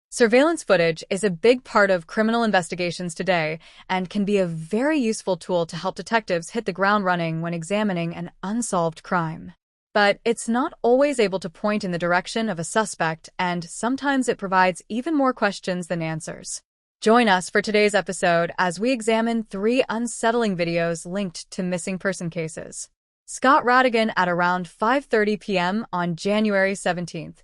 Surveillance footage is a big part of criminal investigations today and can be a very useful tool to help detectives hit the ground running when examining an unsolved crime. But it's not always able to point in the direction of a suspect, and sometimes it provides even more questions than answers. Join us for today's episode as we examine 3 unsettling videos linked to missing person cases. Scott Radigan at around 5:30 p.m. on January 17,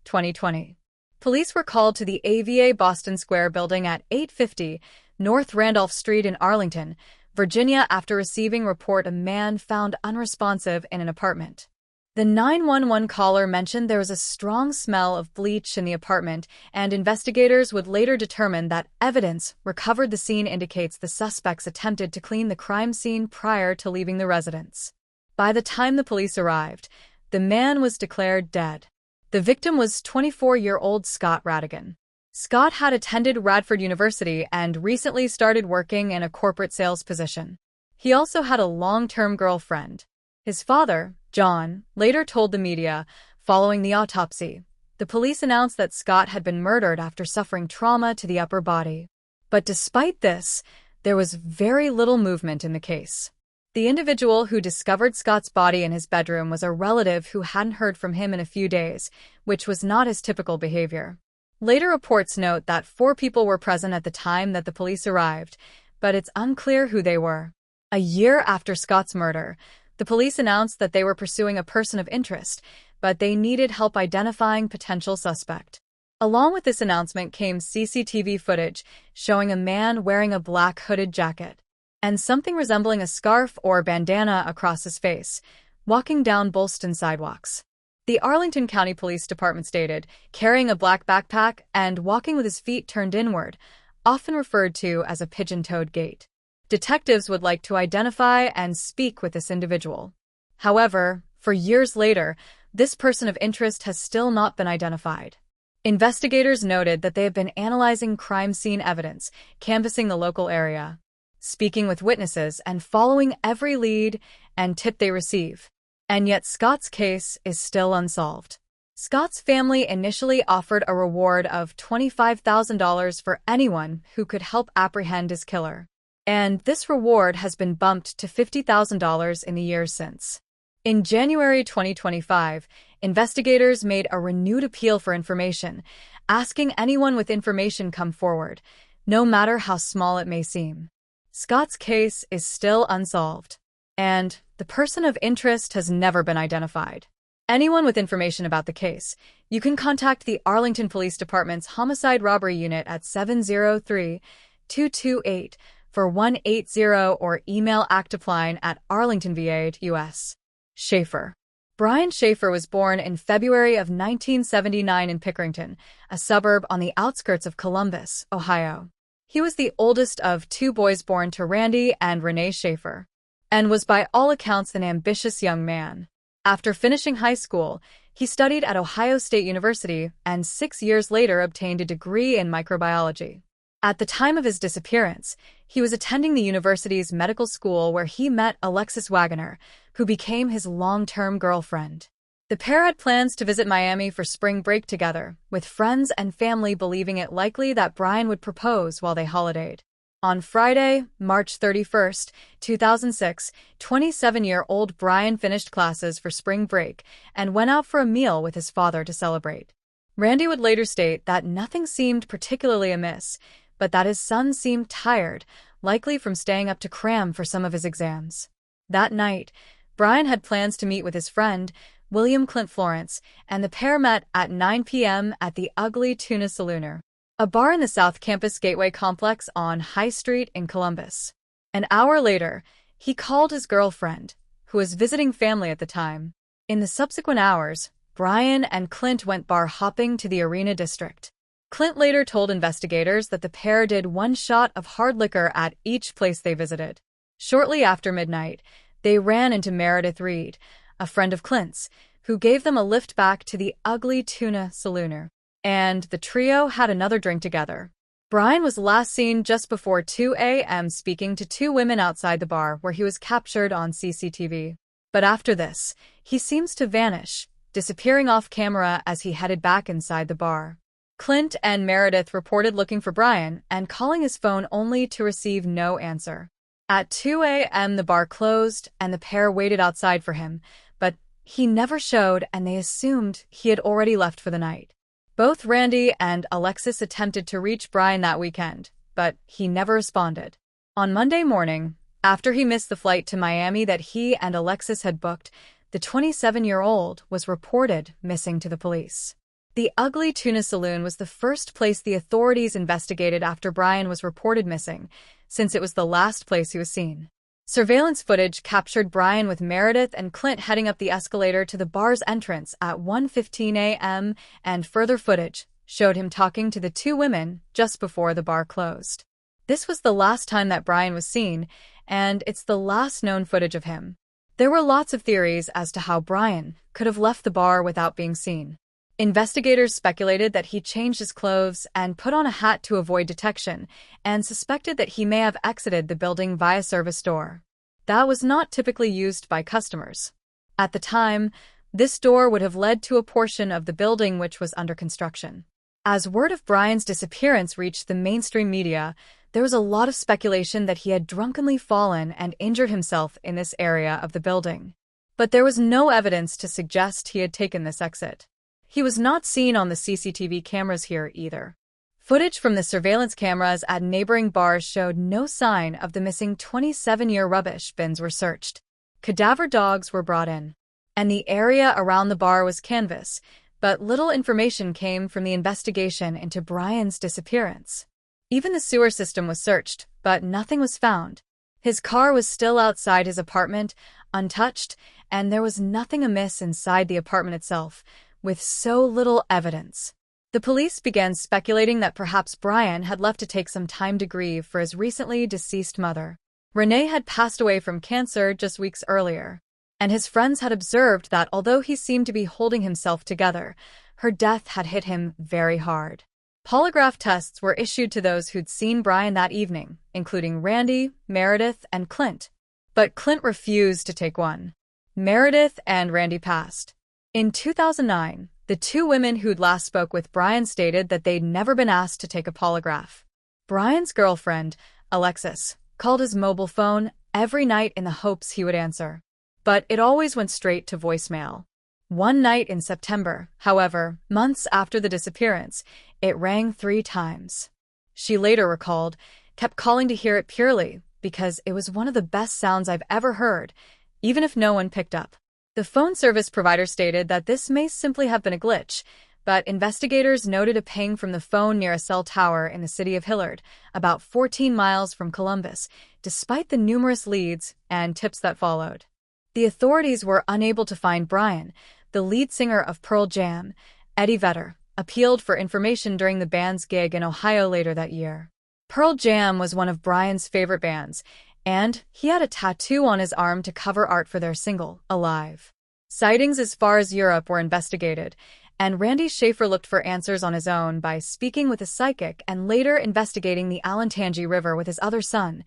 2020. Police were called to the AVA Boston Square building at 850 North Randolph Street in Arlington, Virginia after receiving report a man found unresponsive in an apartment. The 911 caller mentioned there was a strong smell of bleach in the apartment, and investigators would later determine that evidence recovered the scene indicates the suspects attempted to clean the crime scene prior to leaving the residence. By the time the police arrived, the man was declared dead. The victim was 24-year-old Scott Radigan. Scott had attended Radford University and recently started working in a corporate sales position. He also had a long-term girlfriend. His father, John, later told the media, following the autopsy, the police announced that Scott had been murdered after suffering trauma to the upper body. But despite this, there was very little movement in the case. The individual who discovered Scott's body in his bedroom was a relative who hadn't heard from him in a few days, which was not his typical behavior. Later reports note that 4 people were present at the time that the police arrived, but it's unclear who they were. A year after Scott's murder, the police announced that they were pursuing a person of interest, but they needed help identifying potential suspect. Along with this announcement came CCTV footage showing a man wearing a black hooded jacket and something resembling a scarf or bandana across his face, walking down Boston sidewalks. The Arlington County Police Department stated, carrying a black backpack and walking with his feet turned inward, often referred to as a pigeon-toed gait. Detectives would like to identify and speak with this individual. However, for years later, this person of interest has still not been identified. Investigators noted that they have been analyzing crime scene evidence, canvassing the local area, speaking with witnesses, and following every lead and tip they receive. And yet Scott's case is still unsolved. Scott's family initially offered a reward of $25,000 for anyone who could help apprehend his killer. And this reward has been bumped to $50,000 in the years since. In January 2025, investigators made a renewed appeal for information, asking anyone with information come forward, no matter how small it may seem. Scott's case is still unsolved, and the person of interest has never been identified. Anyone with information about the case, you can contact the Arlington Police Department's Homicide Robbery Unit at 703-228-4180 or email actupline@arlingtonva.us. Schaefer. Brian Schaefer was born in February of 1979 in Pickerington, a suburb on the outskirts of Columbus, Ohio. He was the oldest of 2 boys born to Randy and Renee Schaefer, and was by all accounts an ambitious young man. After finishing high school, he studied at Ohio State University and 6 years later obtained a degree in microbiology. At the time of his disappearance, he was attending the university's medical school where he met Alexis Wagoner, who became his long-term girlfriend. The pair had plans to visit Miami for spring break together, with friends and family believing it likely that Brian would propose while they holidayed. On Friday, March 31, 2006, 27-year-old Brian finished classes for spring break and went out for a meal with his father to celebrate. Randy would later state that nothing seemed particularly amiss, but that his son seemed tired, likely from staying up to cram for some of his exams. That night, Brian had plans to meet with his friend, William Clint Florence, and the pair met at 9 p.m. at the Ugly Tuna Saloon, a bar in the South Campus Gateway complex on High Street in Columbus. An hour later, he called his girlfriend, who was visiting family at the time. In the subsequent hours, Brian and Clint went bar hopping to the Arena District. Clint later told investigators that the pair did 1 shot of hard liquor at each place they visited. Shortly after midnight, they ran into Meredith Reed, a friend of Clint's, who gave them a lift back to the Ugly Tuna Saloon, and the trio had another drink together. Brian was last seen just before 2 a.m. speaking to 2 women outside the bar where he was captured on CCTV. But after this, he seems to vanish, disappearing off camera as he headed back inside the bar. Clint and Meredith reported looking for Brian and calling his phone only to receive no answer. At 2 a.m., the bar closed and the pair waited outside for him, but he never showed and they assumed he had already left for the night. Both Randy and Alexis attempted to reach Brian that weekend, but he never responded. On Monday morning, after he missed the flight to Miami that he and Alexis had booked, the 27-year-old was reported missing to the police. The Ugly Tuna Saloon was the first place the authorities investigated after Brian was reported missing, since it was the last place he was seen. Surveillance footage captured Brian with Meredith and Clint heading up the escalator to the bar's entrance at 1:15 a.m., and further footage showed him talking to the two women just before the bar closed. This was the last time that Brian was seen, and it's the last known footage of him. There were lots of theories as to how Brian could have left the bar without being seen. Investigators speculated that he changed his clothes and put on a hat to avoid detection, and suspected that he may have exited the building via service door. That was not typically used by customers. At the time, this door would have led to a portion of the building which was under construction. As word of Brian's disappearance reached the mainstream media, there was a lot of speculation that he had drunkenly fallen and injured himself in this area of the building. But there was no evidence to suggest he had taken this exit. He was not seen on the CCTV cameras here either. Footage from the surveillance cameras at neighboring bars showed no sign of the missing 27-year rubbish bins were searched. Cadaver dogs were brought in, and the area around the bar was canvassed, but little information came from the investigation into Brian's disappearance. Even the sewer system was searched, but nothing was found. His car was still outside his apartment, untouched, and there was nothing amiss inside the apartment itself, with so little evidence. The police began speculating that perhaps Brian had left to take some time to grieve for his recently deceased mother. Renee had passed away from cancer just weeks earlier, and his friends had observed that although he seemed to be holding himself together, her death had hit him very hard. Polygraph tests were issued to those who'd seen Brian that evening, including Randy, Meredith, and Clint. But Clint refused to take one. Meredith and Randy passed. In 2009, the two women who'd last spoke with Brian stated that they'd never been asked to take a polygraph. Brian's girlfriend, Alexis, called his mobile phone every night in the hopes he would answer. But it always went straight to voicemail. One night in September, however, months after the disappearance, it rang 3 times. She later recalled, kept calling to hear it purely because it was one of the best sounds I've ever heard, even if no one picked up. The phone service provider stated that this may simply have been a glitch, but investigators noted a ping from the phone near a cell tower in the city of Hillard, about 14 miles from Columbus, despite the numerous leads and tips that followed. The authorities were unable to find Brian. The lead singer of Pearl Jam, Eddie Vedder, appealed for information during the band's gig in Ohio later that year. Pearl Jam was one of Brian's favorite bands, and he had a tattoo on his arm to cover art for their single, Alive. Sightings as far as Europe were investigated, and Randy Schaefer looked for answers on his own by speaking with a psychic and later investigating the Alantangi River with his other son,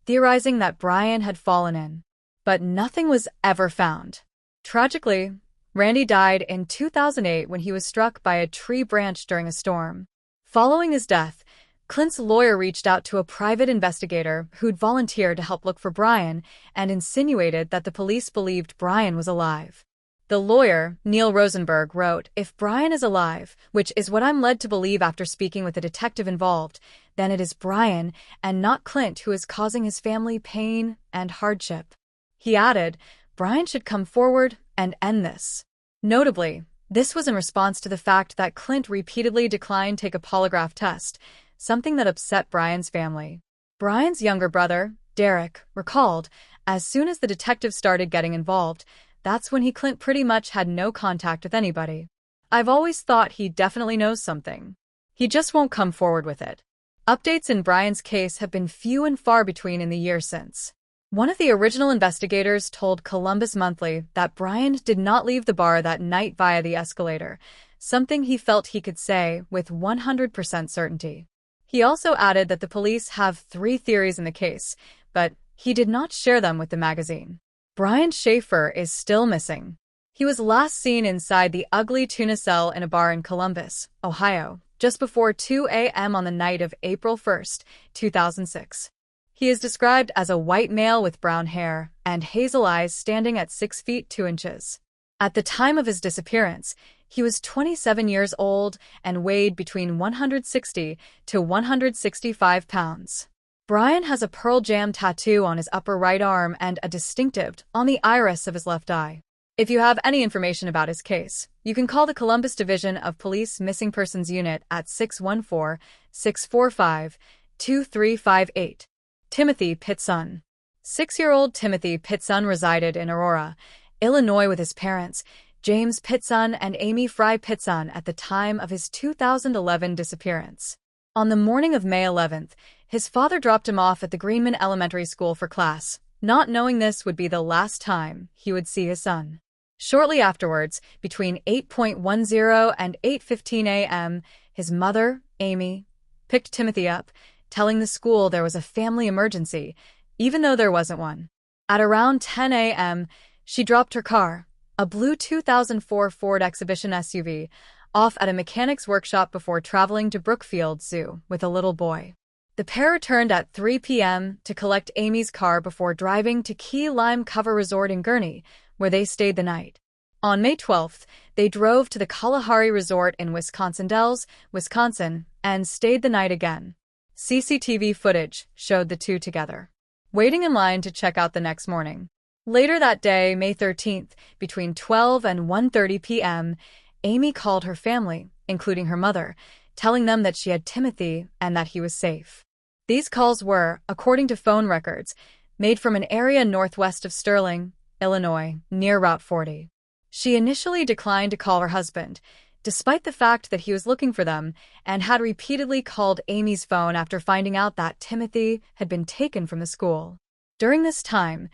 theorizing that Brian had fallen in. But nothing was ever found. Tragically, Randy died in 2008 when he was struck by a tree branch during a storm. Following his death, Clint's lawyer reached out to a private investigator who'd volunteered to help look for Brian and insinuated that the police believed Brian was alive. The lawyer, Neil Rosenberg, wrote, "If Brian is alive, which is what I'm led to believe after speaking with the detective involved, then it is Brian and not Clint who is causing his family pain and hardship." He added, Brian should come forward and end this. Notably, this was in response to the fact that Clint repeatedly declined to take a polygraph test, something that upset Brian's family. Brian's younger brother, Derek, recalled, as soon as the detective started getting involved, that's when Clint pretty much had no contact with anybody. I've always thought he definitely knows something. He just won't come forward with it. Updates in Brian's case have been few and far between in the years since. One of the original investigators told Columbus Monthly that Brian did not leave the bar that night via the escalator, something he felt he could say with 100% certainty. He also added that the police have 3 theories in the case, but he did not share them with the magazine. Brian Schaefer is still missing. He was last seen inside the Ugly Tuna cell in a bar in Columbus, Ohio, just before 2 a.m. on the night of April 1st, 2006. He is described as a white male with brown hair and hazel eyes standing at 6 feet 2 inches. At the time of his disappearance, he was 27 years old and weighed between 160 to 165 pounds. Brian has a Pearl Jam tattoo on his upper right arm and a distinctive on the iris of his left eye. If you have any information about his case, you can call the Columbus Division of Police Missing Persons Unit at 614-645-2358. Timothy Pitson. 6-year-old Timothy Pitson resided in Aurora, Illinois with his parents, James Pitson and Amy Fry Pitson, at the time of his 2011 disappearance. On the morning of May 11th, his father dropped him off at the Greenman Elementary School for class, not knowing this would be the last time he would see his son. Shortly afterwards, between 8:10 and 8:15 a.m., his mother, Amy, picked Timothy up, telling the school there was a family emergency, even though there wasn't one. At around 10 a.m., she dropped her car, a blue 2004 Ford Exhibition SUV, off at a mechanic's workshop before traveling to Brookfield Zoo with a little boy. The pair returned at 3 p.m. to collect Amy's car before driving to Key Lime Cover Resort in Gurnee, where they stayed the night. On May 12th, they drove to the Kalahari Resort in Wisconsin Dells, Wisconsin, and stayed the night again. CCTV footage showed the two together, waiting in line to check out the next morning. Later that day, May 13th, between 12 and 1:30 p.m., Amy called her family, including her mother, telling them that she had Timothy and that he was safe. These calls were, according to phone records, made from an area northwest of Sterling, Illinois, near Route 40. She initially declined to call her husband, despite the fact that he was looking for them, and had repeatedly called Amy's phone after finding out that Timothy had been taken from the school. During this time,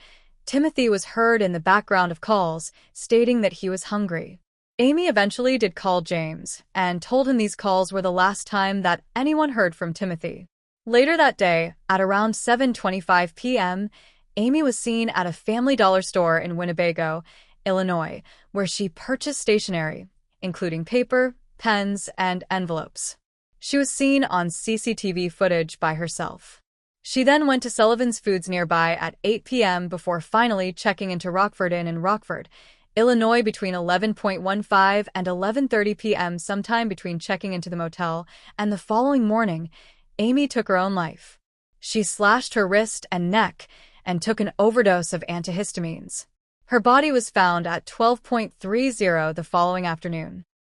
Timothy was heard in the background of calls, stating that he was hungry. Amy eventually did call James, and told him these calls were the last time that anyone heard from Timothy. Later that day, at around 7:25 p.m., Amy was seen at a Family Dollar store in Winnebago, Illinois, where she purchased stationery, including paper, pens, and envelopes. She was seen on CCTV footage by herself. She then went to Sullivan's Foods nearby at 8 p.m. before finally checking into Rockford Inn in Rockford, Illinois between 11:15 and 11:30 p.m. Sometime between checking into the motel and the following morning, Amy took her own life. She slashed her wrist and neck and took an overdose of antihistamines. Her body was found at 12:30 the following afternoon.